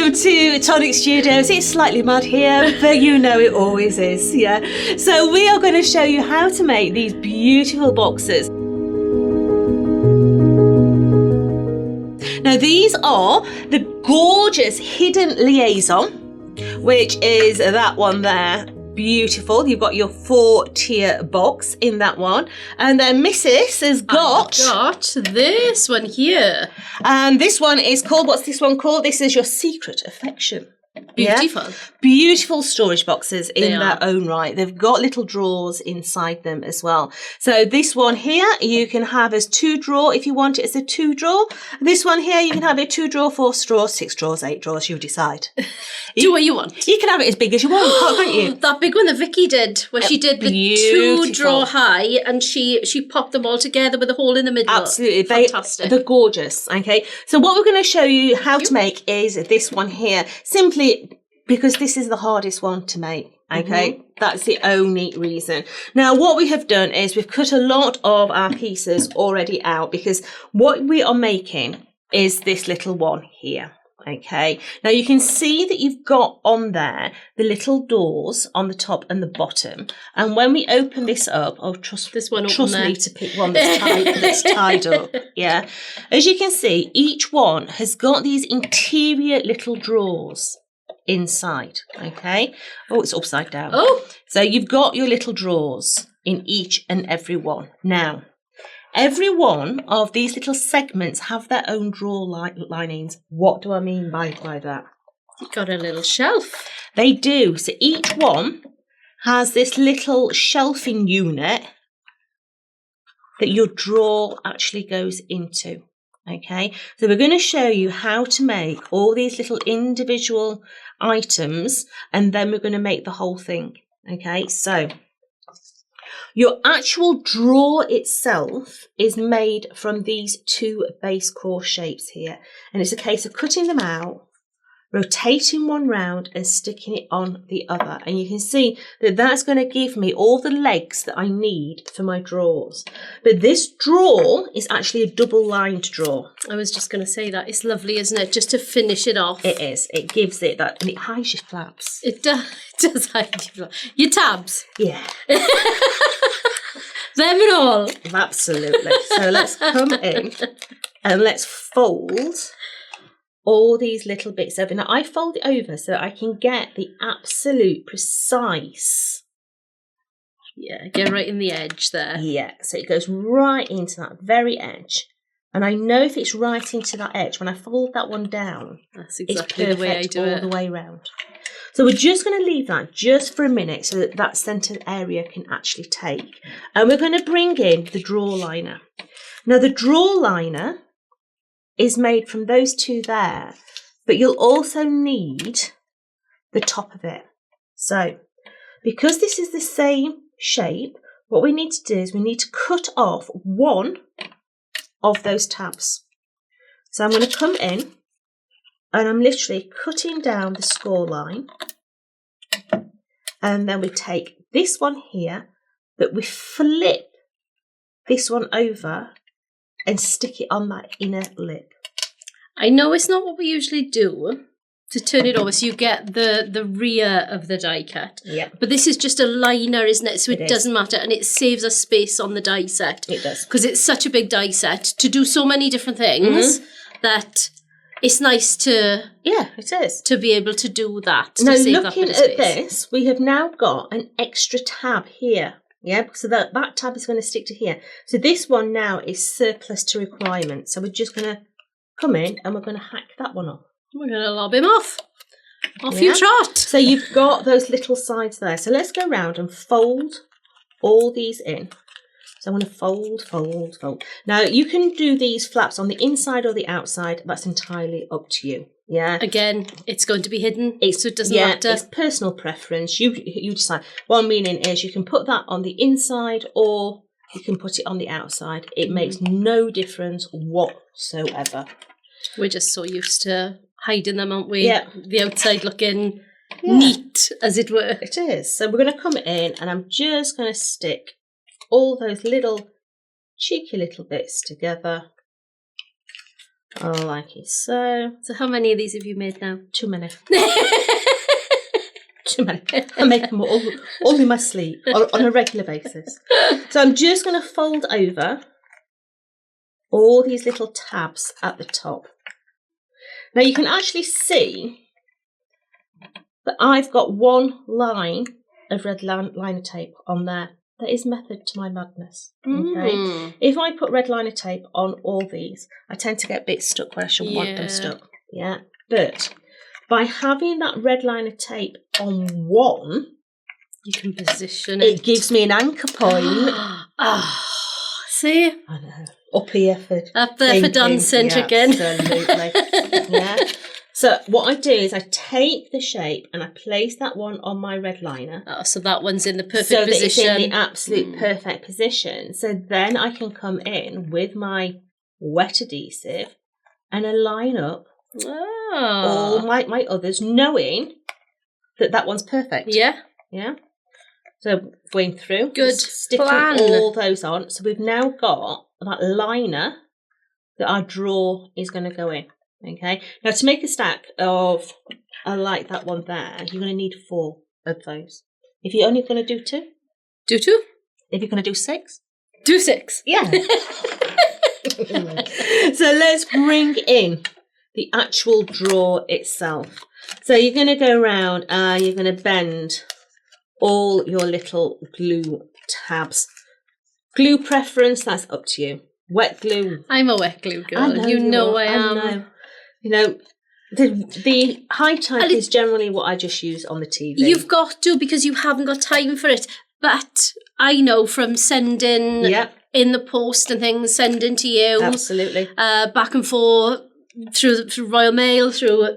welcome to Tonic Studios. It's slightly mud here, but you know it always is, yeah. So we are going to show you how to make these beautiful boxes. Now these are the gorgeous hidden Liaison, which is that one there. Beautiful. You've got your 4-tier box in that one. And then Mrs. has got this one here. And this one is called, what's this one called? This is your Secret Affection. Beautiful. Yeah? Beautiful storage boxes in their own right. They've got little drawers inside them as well. So this one here, you can have as 2-drawer if you want it as a 2-drawer. This one here, you can have it 2-drawer, 4 drawers, 6 drawers, 8 drawers, you decide. Do what you want. You can have it as big as you want, can't you? That big one that Vicky did, where she did the 2-drawer high and she popped them all together with a hole in the middle. Absolutely. Fantastic. They're gorgeous, okay? So what we're going to show you how to make is this one here. Simply because this is the hardest one to make, okay? That's the only reason. Now, what we have done is we've cut a lot of our pieces already out because what we are making is this little one here. Okay, now you can see that you've got on there the little doors on the top and the bottom. And when we open this up, trust me to pick one that's tied up. Yeah, as you can see, each one has got these interior little drawers inside. Okay, it's upside down. So you've got your little drawers in each and every one. Now, every one of these little segments have their own drawer linings. What do I mean by that? You've got a little shelf. They do. So each one has this little shelving unit that your drawer actually goes into. Okay, so we're going to show you how to make all these little individual items, and then we're going to make the whole thing. Okay, so your actual drawer itself is made from these 2 base core shapes here. And it's a case of cutting them out, rotating one round and sticking it on the other. And you can see that that's going to give me all the legs that I need for my drawers. But this drawer is actually a double-lined drawer. I was just going to say that. It's lovely, isn't it? Just to finish it off. It is. It gives it that, and it hides your flaps. It does hide your tabs. Yeah. Them and all. Absolutely. So let's come in and let's fold all these little bits over. Now I fold it over so I can get the absolute precise. Yeah, get right in the edge there. Yeah, so it goes right into that very edge. And I know if it's right into that edge, when I fold that one down, that's exactly the way I do it. All the way around. So we're just going to leave that just for a minute so that that centre area can actually take. And we're going to bring in the drawer liner. Now the drawer liner is made from those 2 there, but you'll also need the top of it. So because this is the same shape, what we need to do is we need to cut off one of those tabs. So I'm going to come in and I'm literally cutting down the score line, and then we take this one here, but we flip this one over and stick it on that inner lip. I know it's not what we usually do to turn it over so you get the rear of the die cut. Yeah. But this is just a liner, isn't it? So it doesn't matter, and it saves us space on the die set. It does. Because it's such a big die set to do so many different things that it's nice to... Yeah, it is. To be able to do that. Now, to save looking that bit of at space. this, we have now got an extra tab here. Yeah, so that tab is going to stick to here. So this one now is surplus to requirement. So we're just going to come in and we're going to hack that one off. We're going to lob him off. Off you trot. So you've got those little sides there. So let's go around and fold all these in. So I'm going to fold, fold, fold. Now you can do these flaps on the inside or the outside. That's entirely up to you. Yeah. Again, it's going to be hidden, so it doesn't matter. It's personal preference. You decide. What I'm meaning is you can put that on the inside or you can put it on the outside. It makes no difference whatsoever. We're just so used to hiding them, aren't we? Yeah. The outside looking neat, as it were. It is. So we're going to come in and I'm just going to stick all those little cheeky little bits together. like it so. So how many of these have you made now? Too many. Too many. I make them all in my sleep on a regular basis. So I'm just going to fold over all these little tabs at the top. Now you can actually see that I've got one line of red liner tape on there. There is method to my madness. Okay. If I put red liner tape on all these, I tend to get bits stuck where I shouldn't want them stuck. Yeah. But by having that red liner tape on one, you can position it. It gives me an anchor point. See? I know. Up here for up there for dancing again. Absolutely. Yeah. So what I do is I take the shape and I place that one on my red liner. Oh, so that one's in the perfect position. position. So that it's in the absolute perfect position. So then I can come in with my wet adhesive and align up all my others, knowing that one's perfect. Yeah. Yeah. So going through. Good sticking plan. all those on. So we've now got that liner that our drawer is going to go in. Okay, now to make a stack of, like that one there, you're going to need 4 of those. If you're only going to do 2, do 2. If you're going to do 6, do 6. Yeah. So let's bring in the actual drawer itself. So you're going to go around and you're going to bend all your little glue tabs. Glue preference, that's up to you. Wet glue. I'm a wet glue girl. You know I am. I know. You know, the high type is generally what I just use on the TV. You've got to, because you haven't got time for it. But I know from sending in the post and things, sending to you. Absolutely. Back and forth through Royal Mail, through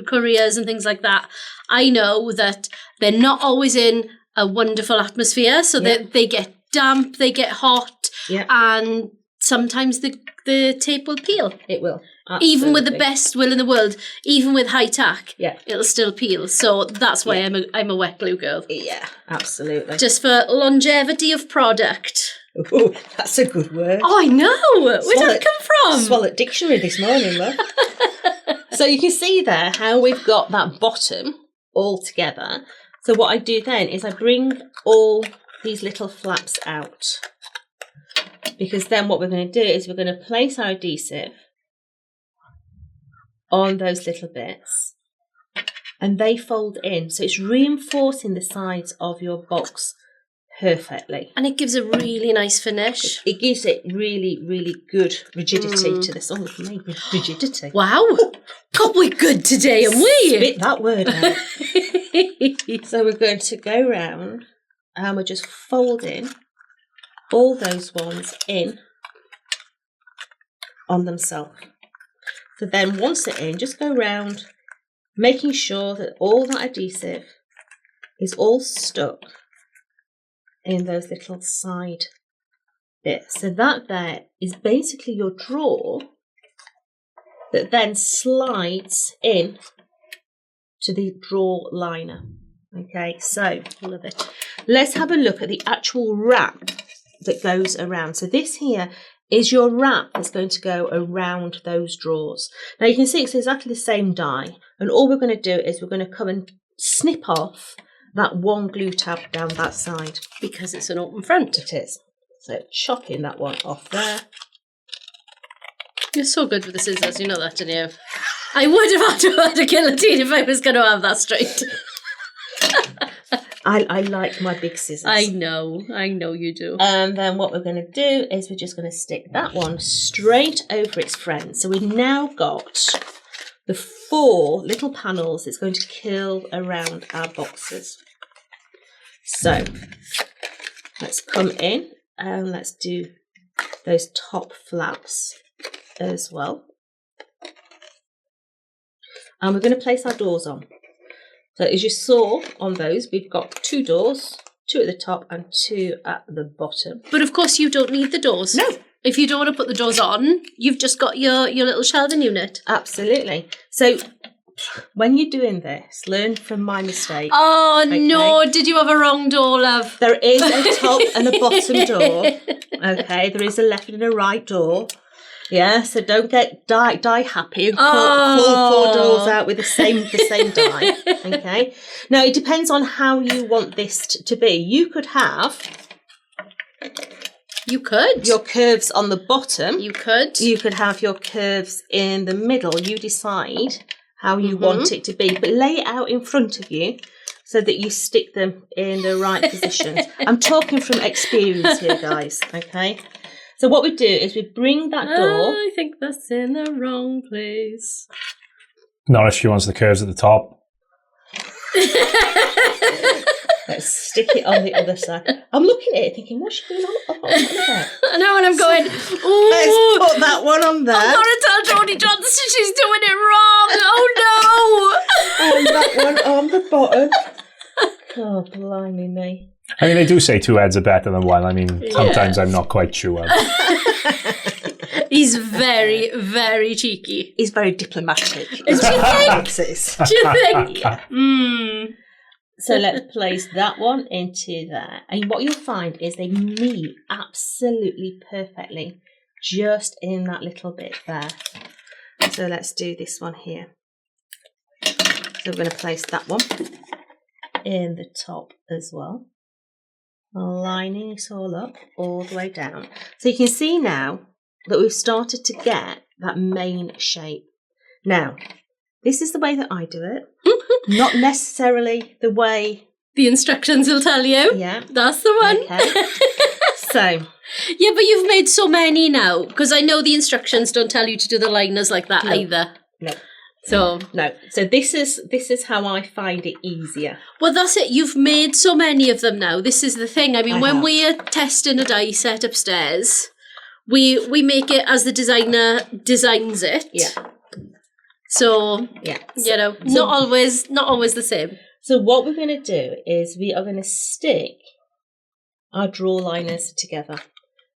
couriers and things like that. I know that they're not always in a wonderful atmosphere, so that they get damp, they get hot, and sometimes the tape will peel. It will. Absolutely. Even with the best will in the world, even with high tack, yeah, it'll still peel. So that's why I'm a wet glue girl. Yeah, absolutely. Just for longevity of product. Oh, that's a good word. Oh, I know. Where'd that come from? Swallowed dictionary this morning, love. So you can see there how we've got that bottom all together. So what I do then is I bring all these little flaps out, because then what we're going to do is we're going to place our adhesive on those little bits and they fold in, so it's reinforcing the sides of your box perfectly, and it gives a really nice finish. It gives it really, really good rigidity to this. Oh, rigidity. Wow. God, we're good today, aren't we? Spit that word out. So we're going to go round and we're just folding all those ones in on themselves. So then once they're in, just go round, making sure that all that adhesive is all stuck in those little side bits. So that there is basically your drawer that then slides in to the drawer liner. Okay, so love it. Let's have a look at the actual wrap that goes around. So this here is your wrap that's going to go around those drawers. Now you can see it's exactly the same die, and all we're going to do is we're going to come and snip off that one glue tab down that side. Because it's an open front. It is. So chopping that one off there. You're so good with the scissors, you know that, didn't you? I would have had to have a guillotine if I was going to have that straight. I like my big scissors. I know you do. And then what we're going to do is we're just going to stick that one straight over its friend. So we've now got the 4 little panels that's going to curl around our boxes. So let's come in and let's do those top flaps as well. And we're going to place our doors on. So as you saw on those, we've got 2 doors, 2 at the top and 2 at the bottom. But of course you don't need the doors. No. If you don't want to put the doors on, you've just got your little shelving unit. Absolutely. So when you're doing this, learn from my mistake. Oh, okay? No, did you have a wrong door, love? There is a top and a bottom door. Okay, there is a left and a right door. Yeah, so don't get die happy and pull 4 doors out with the same die. Okay. Now it depends on how you want this to be. You could have your curves on the bottom. You could have your curves in the middle. You decide how you want it to be, but lay it out in front of you so that you stick them in the right positions. I'm talking from experience here, guys. Okay. So what we do is we bring that door. I think that's in the wrong place. Not if she wants the curves at the top. Let's stick it on the other side. I'm looking at it thinking, what's she going on about? I know, and I'm going, ooh. Let's put that one on there. I'm going to tell Jodie Johnson she's doing it wrong. Oh, no. And that one on the bottom. Oh, blimey me. I mean, they do say 2 heads are better than 1. I mean, sometimes I'm not quite sure. He's very, very cheeky. He's very diplomatic. Do you think? Do you think? So let's place that one into there. And what you'll find is they meet absolutely perfectly just in that little bit there. So let's do this one here. So we're going to place that one in the top as well. Lining it all up all the way down. So you can see now that we've started to get that main shape. Now, this is the way that I do it. Not necessarily the way the instructions will tell you. Yeah. That's the one. Okay. So. Yeah, but you've made so many now, because I know the instructions don't tell you to do the liners like that either. No. So this is how I find it easier. Well, that's it. You've made so many of them now. This is the thing. I mean, when we are testing a die set upstairs, we make it as the designer designs it. Yeah. So not always the same. So what we're going to do is we are going to stick our draw liners together.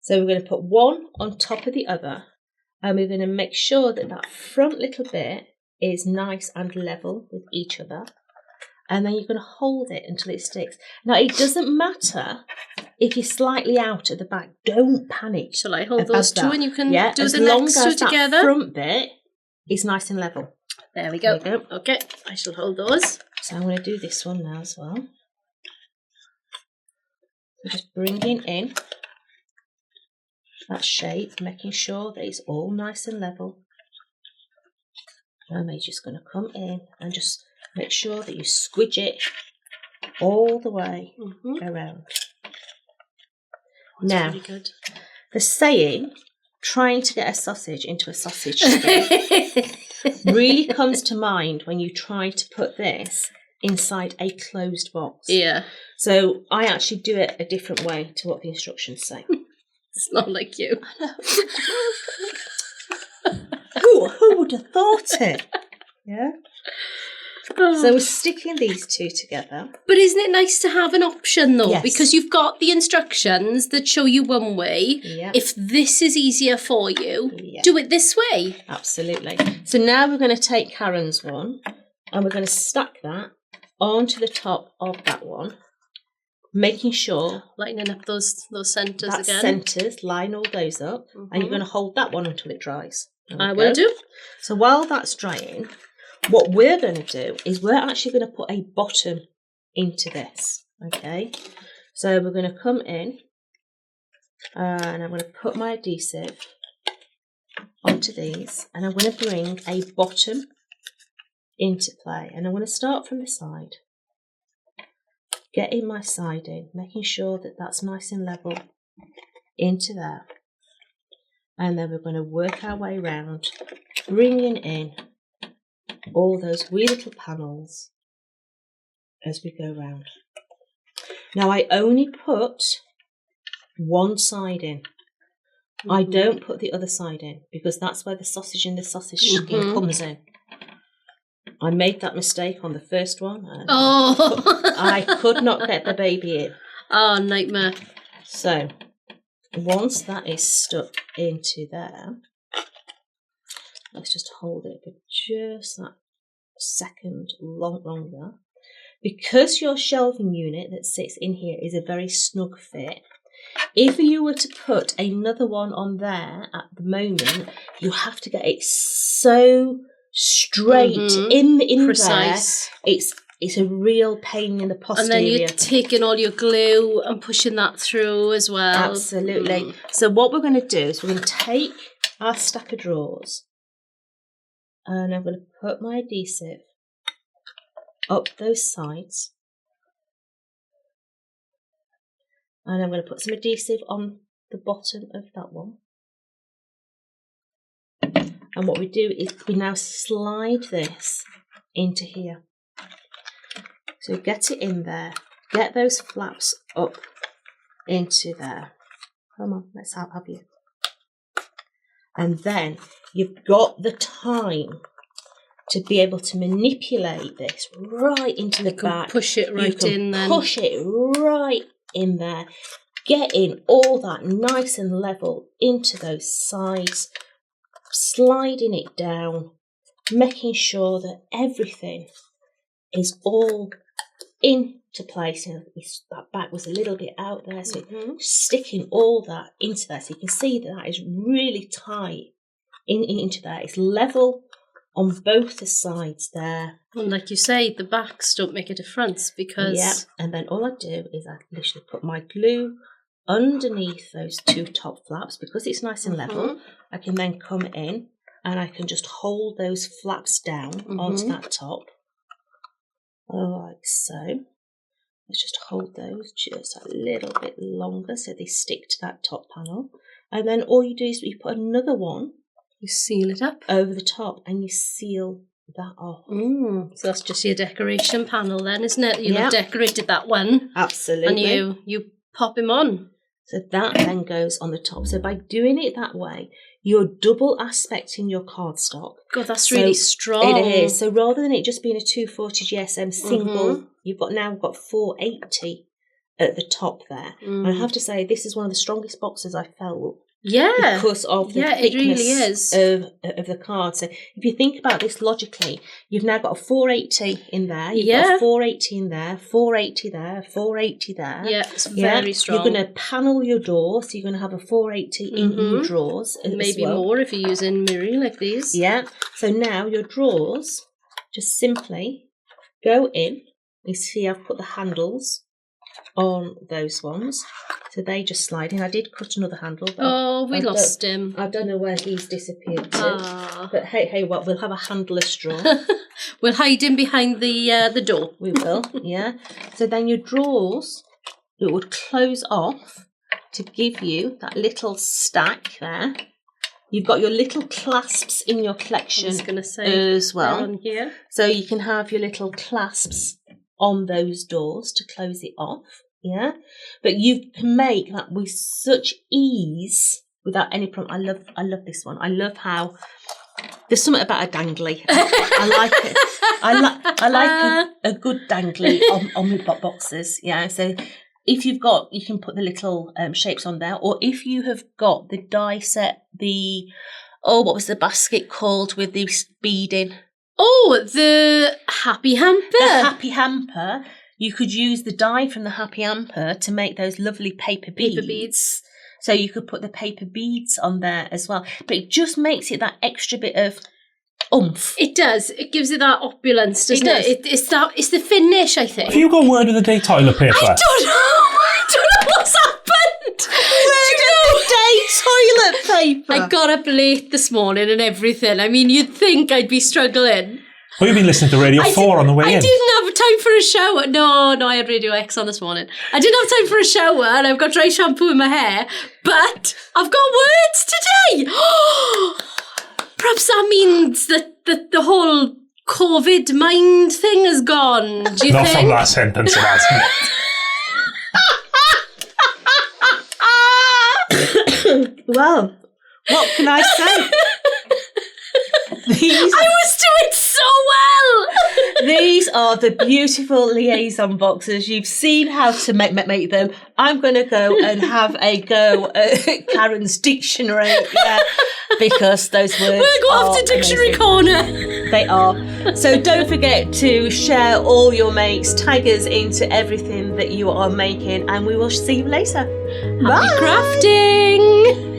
So we're going to put one on top of the other, and we're going to make sure that that front little bit is nice and level with each other. And then you're going to hold it until it sticks. Now, it doesn't matter if you're slightly out at the back. Don't panic. Shall I hold those two and you can do as the long next as two together? That front bit is nice and level. There we go. Okay, I shall hold those. So I'm going to do this one now as well. So just bringing in that shape, making sure that it's all nice and level. And we're just going to come in and just make sure that you squidge it all the way around. That's now, really good. The saying, trying to get a sausage into a sausage skin, really comes to mind when you try to put this inside a closed box. Yeah. So I actually do it a different way to what the instructions say. It's not like you. Who would have thought it? Yeah. So we're sticking these two together. But isn't it nice to have an option though? Yes. Because you've got the instructions that show you one way. Yeah. If this is easier for you, do it this way. Absolutely. So now we're going to take Karen's one and we're going to stack that onto the top of that one, making sure lining up those centres that again. Centres, line all those up, and you're going to hold that one until it dries. I will do. So while that's drying, what we're going to do is we're actually going to put a bottom into this. Okay, so we're going to come in and I'm going to put my adhesive onto these, and I'm going to bring a bottom into play, and I'm going to start from the side, getting my side in, making sure that that's nice and level into there, and then we're going to work our way around, bringing in all those wee little panels as we go round. Now I only put one side in. I don't put the other side in because that's where the sausage in the sausage skin comes in. I made that mistake on the first one. And I could not get the baby in. Oh, nightmare. So once that is stuck into there, let's just hold it for just that second longer. Because your shelving unit that sits in here is a very snug fit, If you were to put another one on there at the moment, you have to get it so straight in precise. There. It's a real pain in the posterior. And then you're taking all your glue and pushing that through as well. Absolutely. So what we're going to do is we're going to take our stack of drawers and I'm going to put my adhesive up those sides. And I'm going to put some adhesive on the bottom of that one. And what we do is we now slide this into here. So get it in there, get those flaps up into there. Come on, let's have you. And then you've got the time to be able to manipulate this right into the back. Push it right in then. Push it right in there. Getting all that nice and level into those sides. Sliding it down. Making sure that everything is all into place. And that back was a little bit out there, so sticking all that into there, so you can see that is really tight into there. It's level on both the sides there. And like you say, the backs don't make a difference because... Yeah, and then all I do is I literally put my glue underneath those two top flaps because it's nice and level. I can then come in and I can just hold those flaps down onto that top. Like so. Let's just hold those just a little bit longer so they stick to that top panel. And then all you do is you put another one. You seal it up. Over the top and you seal that off. So that's just your decoration panel then, isn't it? You've decorated that one. Absolutely. And you pop him on. So that then goes on the top. So by doing it that way, you're double aspecting your cardstock. God, that's really strong. It is. So rather than it just being a 240 GSM single, you've got 480 at the top there. And I have to say, this is one of the strongest boxes I felt. Yeah. Because of the thickness it really is. of the card. So if you think about this logically, you've now got a 480 in there, you've got a 480 in there, 480 there, 480 there. Yeah, it's very strong. You're going to panel your door, so you're going to have a 480 in your drawers. Maybe more if you're using mirror like these. Yeah. So now your drawers just simply go in. You see I've put the handles on those ones. So they just slide in. I did cut another handle. But we lost him. I don't know where he's disappeared to. But hey, what? We'll have a handleless drawer. We'll hide him behind the door. We will, yeah. So then your drawers, it would close off to give you that little stack there. You've got your little clasps in your collection as well. On here. So you can have your little clasps on those doors to close it off. Yeah, but you can make that with such ease without any problem. I love this one. I love how there's something about a dangly. I like it. I like a good dangly on the boxes. Yeah, so if you've got, you can put the little shapes on there, or if you have got the die set, what was the basket called with the beading? Oh, the happy hamper. The happy hamper. You could use the die from the happy hamper to make those lovely paper beads. So you could put the paper beads on there as well. But it just makes it that extra bit of oomph. It does. It gives it that opulence, doesn't it? It's the finish, I think. Have you got word of the day toilet paper? I don't know what's happened. Toilet paper. I got up late this morning and everything. I mean, you'd think I'd be struggling. Well, you've been listening to Radio 4 on the way in. I didn't have time for a shower. No, I had Radio X on this morning. I didn't have time for a shower and I've got dry shampoo in my hair, but I've got words today. Perhaps that means that the whole COVID mind thing is gone. Do you Not think? from that sentence, it hasn't. Well, what can I say? I was doing so well. These are the beautiful Liaison boxes. You've seen how to make them. I'm going to go and have a go at Karen's dictionary, because those words We'll go off to Dictionary Corner. They are. So don't forget to share all your makes, tag us into everything that you are making, and we will see you later. Bye. Happy crafting!